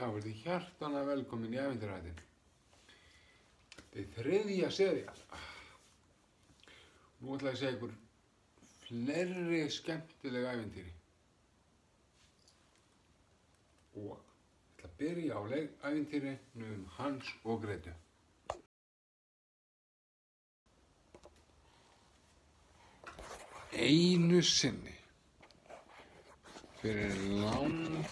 Já, verði hjartanlega velkomin í Ævintýraþættin. Þetta er 3. sería. Nú ætla ég að segja ykkur fleiri skemmtileg ævintýri. Og ég ætla að byrja á ævintýrinu Hans og Grétu. Einu sinni, fyrir langa.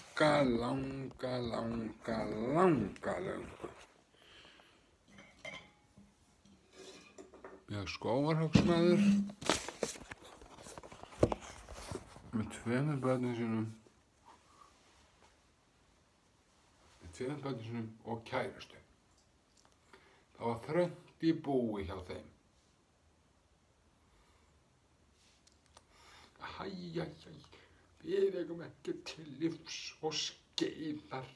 Mjög skógarhöggsmaður með 2 börnum sínum og kærustu. Það var þröngt í búi hjá þeim. Við eigum ekki til lífs og skeiðar.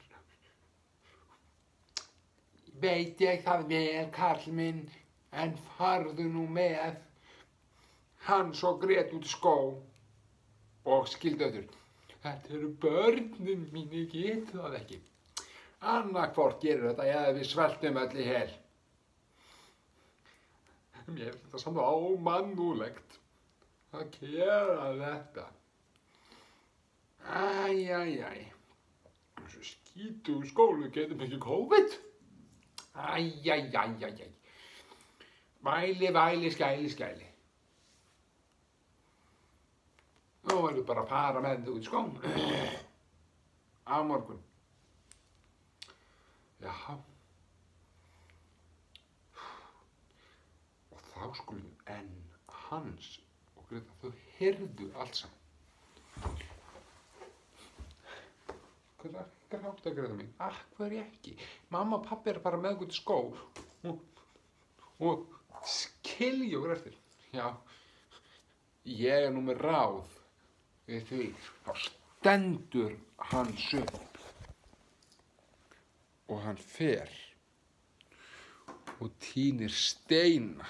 Veit ég það vel, karl minn, en farðu nú með Hans og Grétu út í skó og skildu. Þetta eru börnin mín, ég get það ekki. Annarkvort gerir þetta eða við sveltum öll í hel. Mér finnst þetta samt ómannúðlegt að gera þetta. Þessu skítugu skólu getum ekki COVID. Væli, skæli. Nú verður bara að fara með þetta út í skóm. Á morgun. Já. Og þá skulum en Hans og Gréta, þau heyrðu allt saman. Hvað er grátt að Gréta mín? Hverju ekki? Mamma og pabbi bara með út í skó og skilja okkur eftir. Já, ég nú með ráð við því. Þá stendur Hans upp og hann fer og tínir steina.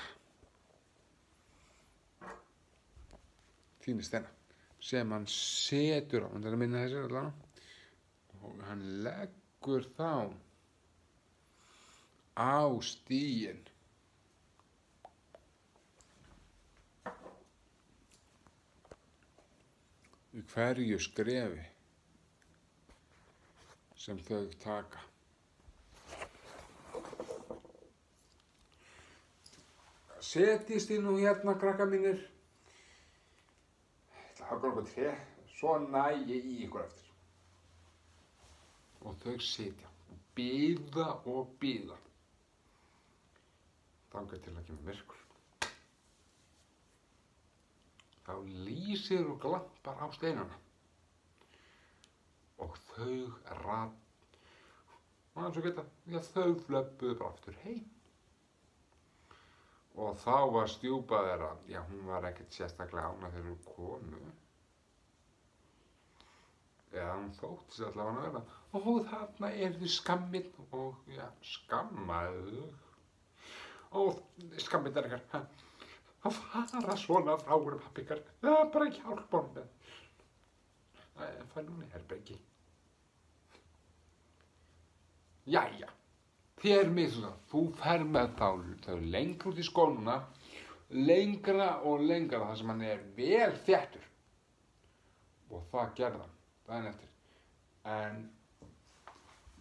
Sem hann setur á, hann er að minna þessi allavega, og hann leggur þá á stíginn. Í hverju skrefi sem þau taka. Setjist þið nú hérna, krakka mínir. Hakka okkur tré, svo næ ég í ykkur eftir. Og þau sitja og bíða. Þangað til að kemur myrkur. Þá lýsir og glampar á steinana. Og þau og eins og geta, þau flöbbuðu bara aftur heim. Og þá var stjúpa þeirra, hún var ekkert sérstaklega ánægð þegar hún komu. Eða hún þótti sér allavega að vera. Og þarna þau skamminn og skammaðu. Og skamminn ykkar, að fara svona frá pappi ykkar, það er bara ekki hjálpa honum með. Fær núna í herbergi. Jæja. Þér mislega, þú fer með þau lengra út í skónuna, lengra og lengra þar sem hann er vel þéttur. Og það gerði hann, daginn eftir. En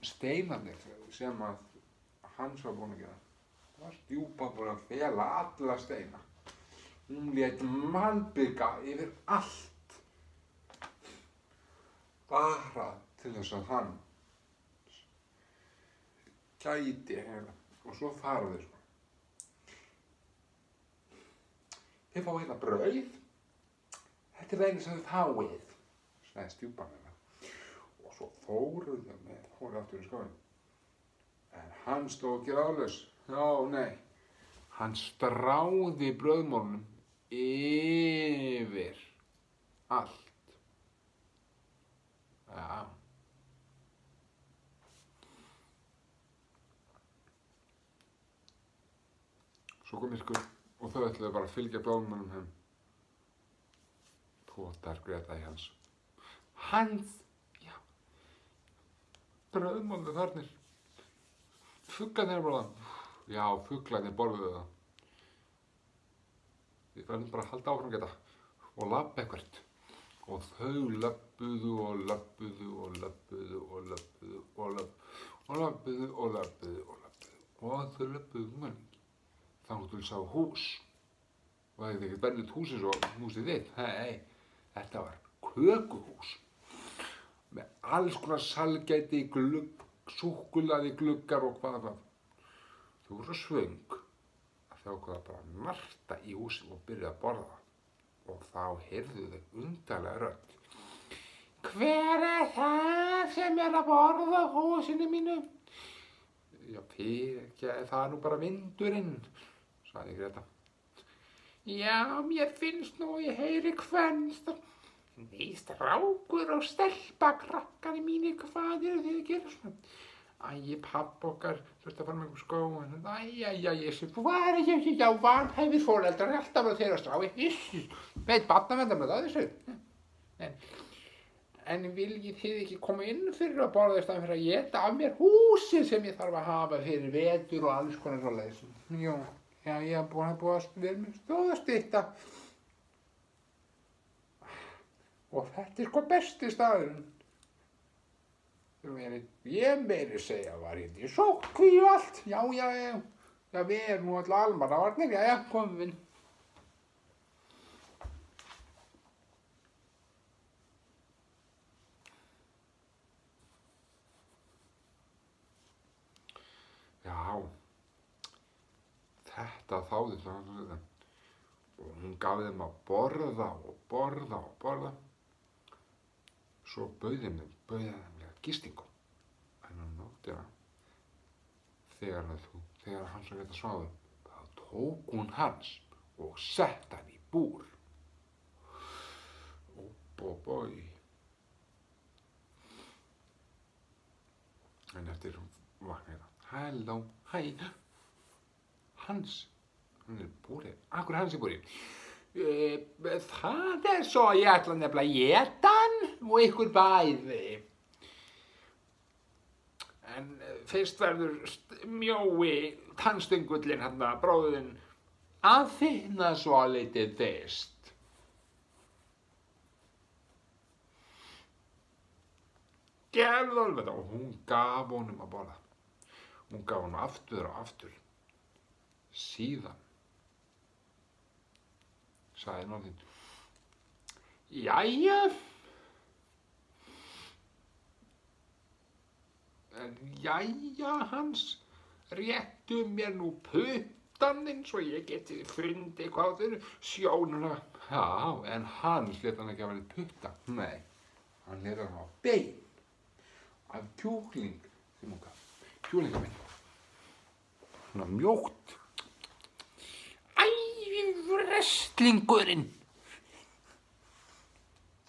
steinarnir sem að Hans var búinn að gera, það var stjúpa búinn að fela alla steina. Hún lét malbika yfir allt. Bara til þess að hann gæti og svo fara þau svona. Þið fáið hérna brauð. Þetta er einu sem þið fáið, sagði stjúpan hennar. Og svo fóru þau með aftur í skóinn. En hann stóð ekki ráðlaus. Nei. Hann stráði brauðmolnum yfir allt. Svo kom myrkur og þau ætluðu bara að fylgja brauðmolnum heim. Potar Gréta í Hans. Hans, brauðmolnir þarnir. Fuglarnir eru bara það. Já, fuglarnir borðuðu það. Við verðum bara að halda áfram geta og labba eitthvert. Og þau löbbuðu og löbbuðu og löbbuðu og löbbuðu og löbbuðu og löbbuðu og löbbuðu og löbbuðu. Og þau löbbuðu lengi. Þangað til sá hús. Og það er ekkert venjulegt hús eins og húsið þitt. Nei, þetta var kökuhús. Með alls konar sælgæti, súkkulaði, gluggar og hvað. Þau voru svo svöng að þau ákváðu bara að narta í húsið og byrja að borða. Og þá heyrðu þau undarlega rödd. Hver er það sem er að borða á húsinu mínu? Já, það er nú bara vindurinn, sagði Greta. Já, mér finnst nú ég heyri kvenst. Nei, strákur og stelpa, krakkari mínir, hvað eru þið að gera svona? Æ, pabbi okkar þurfti að fara með einhver skó. Ég sé, hvað er ég? Já, vanhæfir foreldrar, alltaf að þeirra strái. Veit, barnaverndarnir með það þessu. En viljið þið ekki koma inn fyrir að borða í staðinn fyrir að éta af mér húsið sem ég þarf að hafa fyrir vetur og alls konar svoleiðis? Jú, já, ég er búin að vera með stóðastytta. Og þetta er sko besti staðurinn. Ég meiri segja var hérna í sóttkví og allt. Já, við erum nú alltaf almannavarnir. Já, komum við inn. Já, þetta þáði það. Og hún gaf þeim að borða og borða og borða. Svo bauð þeim gistingu. En á nóttina, þegar hans og Greta sváfu, þá tók hún hans og sett hann í búr. Bói. En eftir vaknaði það. Halló, hæ. Hans, hann er í búri. Akkur er hans í búri? Það er svo ég ætla nefnilega að éta hann og ykkur bæði. En fyrst verður mjói tannstöngullinn hann bróðinn að finna svolítið fyrst. Gefðu honum þetta og hún gaf honum að borða. Hún gaf honum aftur og aftur. Síðan sagði norðinn, jæja, Hans, réttu mér nú puttaninn svo ég geti fundið hvað þau eru sjónuna. Já, en Hans lét hann ekki að vera putta. Nei, hann lét hann á bein af kjúkling sem hún gaf. Kjúklingabein. Svona mjótt. Wrestlingurinn.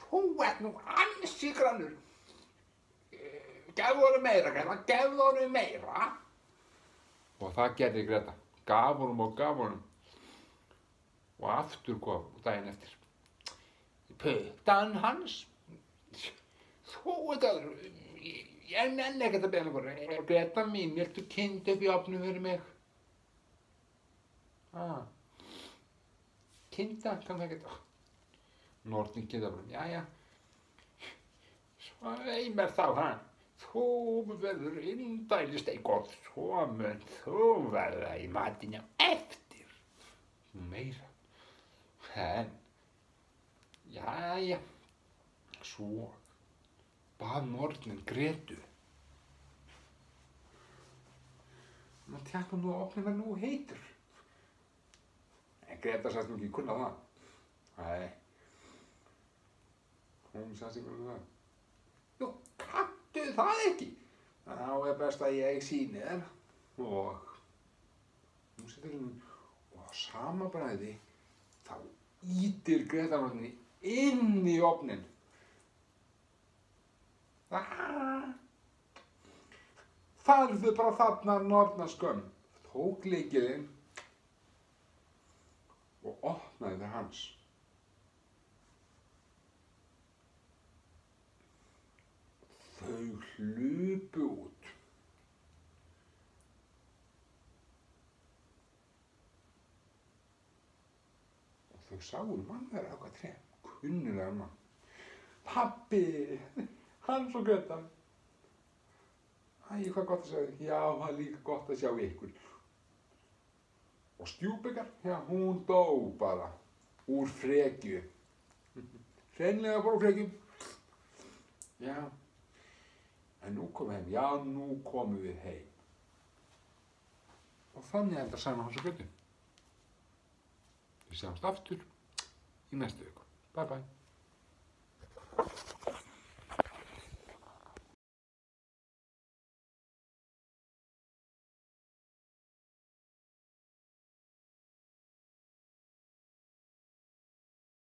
Þú ert nú ansi grannur. Gefðu honum meira, Greta, gefðu honum meira. Og það gerði Greta. Gaf honum og gaf honum. Og aftur kom daginn eftir. Puttan hans. Þú ert öðru. Ég nenni ekkert að beða mig. Greta mín, viltu kind upp í ofnum fyrir mig? Kinda, kann það geta. Nornin kinda bara, jæja. Svei mér þá, Þú verður indælissteik og svo mun þú verða í matinn á eftir. Meira. En, jæja. Svo bað nornin Gretu. Nú tjekka nú að opna nú heitur. En Greta sagðist nú ekki kunna það. Nei. Hún sagðist ekki kunna það. Jú, kanntu það ekki? Þá er best að ég sýni þér. Og nú setur hún og á sama bragði þá ýtir Greta norninni inn í ofninn. Farðu bara þarna nornaskömm. Tók lykilinn og opnaði fyrir hans. Þau hlupu þau sáu mann þeirra á hvað tré, kunnulegan mann. Pabbi, Hans og Greta. Æ, hvað gott að sjá þig. Já, það er líka gott að sjá ykkur. Og Stjúpekar, já, hún dó bara úr frekju. Hreinlega bara úr frekju. Já, en nú komum við heim. Já, nú komum við heim. Og þannig endar sagan Hans og Gretu. Við sjáumst aftur í næstu viku. Bye bye.